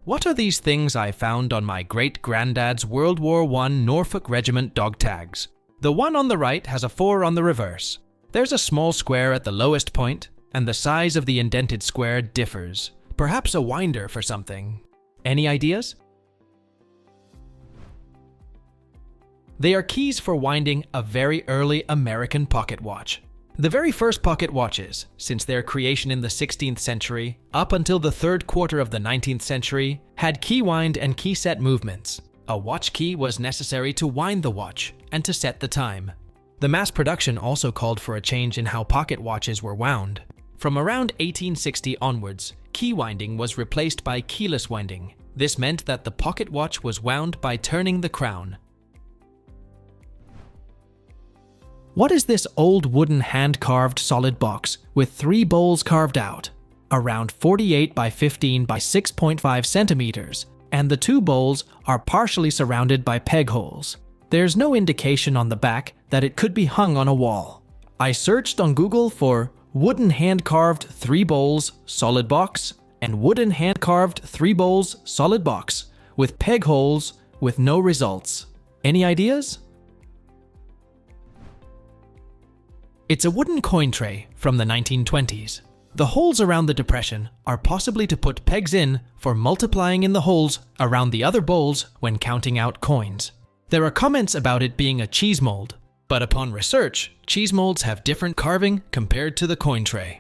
What are these things I found on my great-granddad's World War I Norfolk Regiment dog tags? The one on the right has a 4 on the reverse. There's a small square at the lowest point, and the size of the indented square differs. Perhaps a winder for something. Any ideas? They are keys for winding a very early American pocket watch. The very first pocket watches, since their creation in the 16th century up until the third quarter of the 19th century, had key wind and key set movements. A watch key was necessary to wind the watch and to set the time. The mass production also called for a change in how pocket watches were wound. From around 1860 onwards, key winding was replaced by keyless winding. This meant that the pocket watch was wound by turning the crown. What is this old wooden hand-carved solid box with 3 bowls carved out, around 48 by 15 by 6.5 centimeters, and the 2 bowls are partially surrounded by peg holes? There's no indication on the back that it could be hung on a wall. I searched on Google for wooden hand-carved 3 bowls solid box and wooden hand-carved 3 bowls solid box with peg holes with no results. Any ideas? It's a wooden coin tray from the 1920s. The holes around the depression are possibly to put pegs in for multiplying in the holes around the other bowls when counting out coins. There are comments about it being a cheese mold, but upon research, cheese molds have different carving compared to the coin tray.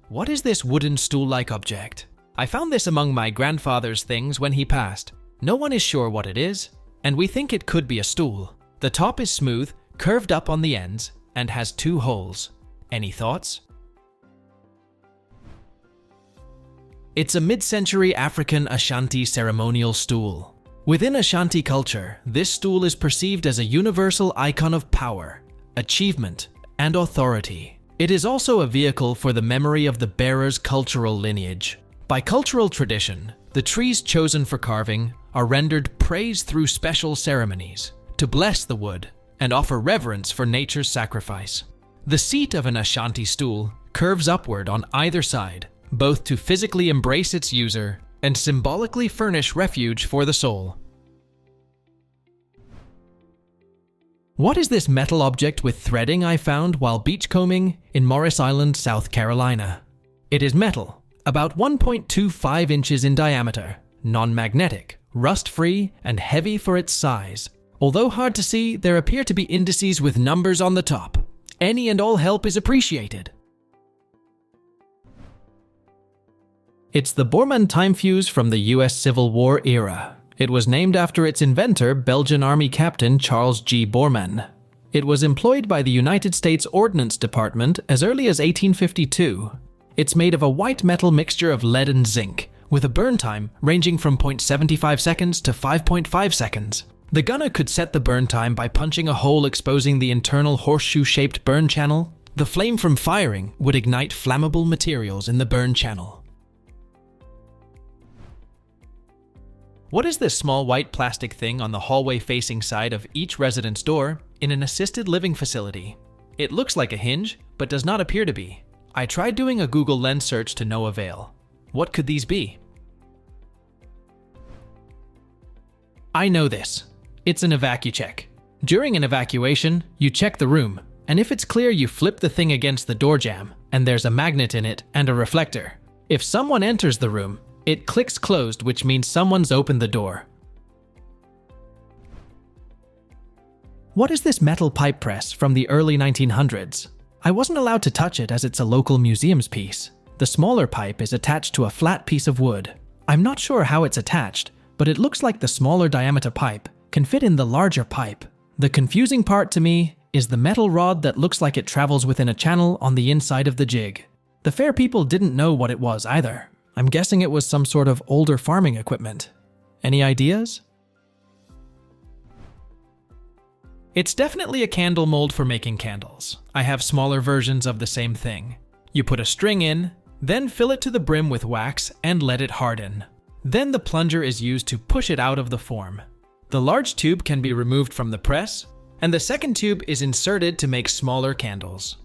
What is this wooden stool-like object? I found this among my grandfather's things when he passed. No one is sure what it is, and we think it could be a stool. The top is smooth, curved up on the ends, and has 2 holes. Any thoughts? It's a mid-century African Ashanti ceremonial stool. Within Ashanti culture, this stool is perceived as a universal icon of power, achievement, and authority. It is also a vehicle for the memory of the bearer's cultural lineage. By cultural tradition, the trees chosen for carving are rendered praise through special ceremonies, to bless the wood and offer reverence for nature's sacrifice. The seat of an Ashanti stool curves upward on either side, both to physically embrace its user and symbolically furnish refuge for the soul. What is this metal object with threading I found while beachcombing in Morris Island, South Carolina? It is metal, about 1.25 inches in diameter, non-magnetic, rust-free, and heavy for its size. Although hard to see, there appear to be indices with numbers on the top. Any and all help is appreciated. It's the Borman time fuse from the US Civil War era. It was named after its inventor, Belgian Army Captain Charles G. Borman. It was employed by the United States Ordnance Department as early as 1852. It's made of a white metal mixture of lead and zinc, with a burn time ranging from 0.75 seconds to 5.5 seconds. The gunner could set the burn time by punching a hole exposing the internal horseshoe-shaped burn channel. The flame from firing would ignite flammable materials in the burn channel. What is this small white plastic thing on the hallway-facing side of each resident's door in an assisted living facility? It looks like a hinge, but does not appear to be. I tried doing a Google Lens search to no avail. What could these be? I know this. It's an evacu-check. During an evacuation, you check the room, and if it's clear, you flip the thing against the door jamb, and there's a magnet in it and a reflector. If someone enters the room, it clicks closed, which means someone's opened the door. What is this metal pipe press from the early 1900s? I wasn't allowed to touch it as it's a local museum's piece. The smaller pipe is attached to a flat piece of wood. I'm not sure how it's attached, but it looks like the smaller diameter pipe can fit in the larger pipe. The confusing part to me is the metal rod that looks like it travels within a channel on the inside of the jig. The fair people didn't know what it was either. I'm guessing it was some sort of older farming equipment. Any ideas? It's definitely a candle mold for making candles. I have smaller versions of the same thing. You put a string in, then fill it to the brim with wax and let it harden. Then the plunger is used to push it out of the form. The large tube can be removed from the press, and the second tube is inserted to make smaller candles.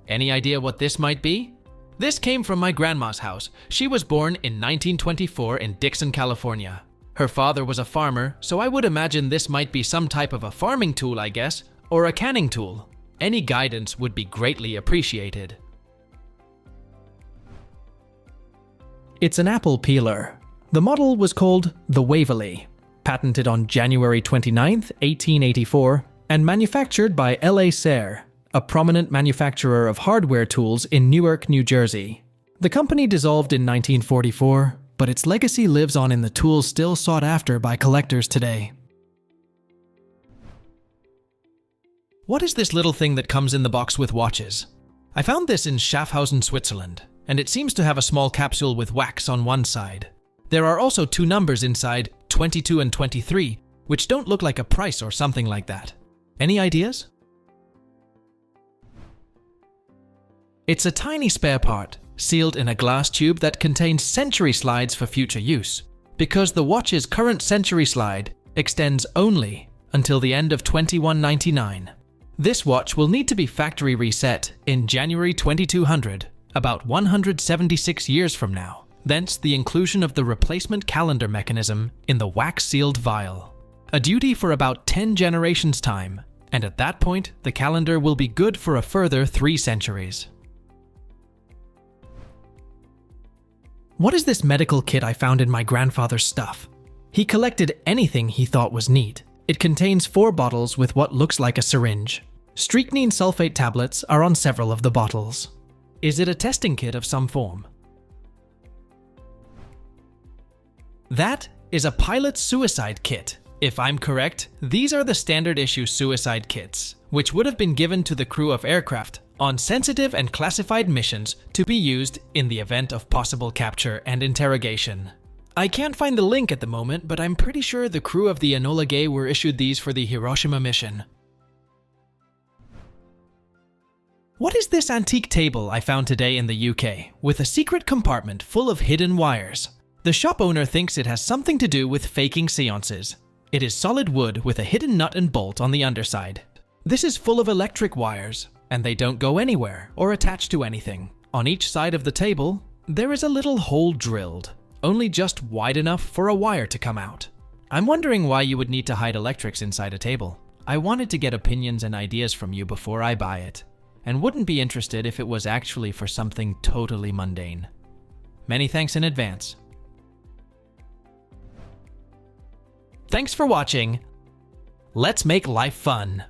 Any idea what this might be? This came from my grandma's house. She was born in 1924 in Dixon, California. Her father was a farmer, so I would imagine this might be some type of a farming tool, I guess, or a canning tool. Any guidance would be greatly appreciated. It's an apple peeler. The model was called the Waverly, patented on January 29, 1884, and manufactured by L.A. Sayre, a prominent manufacturer of hardware tools in Newark, New Jersey. The company dissolved in 1944, but its legacy lives on in the tools still sought after by collectors today. What is this little thing that comes in the box with watches? I found this in Schaffhausen, Switzerland, and it seems to have a small capsule with wax on one side. There are also two numbers inside, 22 and 23, which don't look like a price or something like that. Any ideas? It's a tiny spare part, sealed in a glass tube that contains century slides for future use, because the watch's current century slide extends only until the end of 2199. This watch will need to be factory reset in January 2200, about 176 years from now. Thence the inclusion of the replacement calendar mechanism in the wax-sealed vial. A duty for about 10 generations' time, and at that point the calendar will be good for a further 3 centuries. What is this medical kit I found in my grandfather's stuff? He collected anything he thought was neat. It contains 4 bottles with what looks like a syringe. Strychnine sulfate tablets are on several of the bottles. Is it a testing kit of some form? That is a pilot's suicide kit. If I'm correct, these are the standard issue suicide kits, which would have been given to the crew of aircraft on sensitive and classified missions to be used in the event of possible capture and interrogation. I can't find the link at the moment, but I'm pretty sure the crew of the Enola Gay were issued these for the Hiroshima mission. What is this antique table I found today in the UK, with a secret compartment full of hidden wires? The shop owner thinks it has something to do with faking seances. It is solid wood with a hidden nut and bolt on the underside. This is full of electric wires, and they don't go anywhere or attach to anything. On each side of the table, there is a little hole drilled, only just wide enough for a wire to come out. I'm wondering why you would need to hide electrics inside a table. I wanted to get opinions and ideas from you before I buy it, and wouldn't be interested if it was actually for something totally mundane. Many thanks in advance. Thanks for watching. Let's make life fun.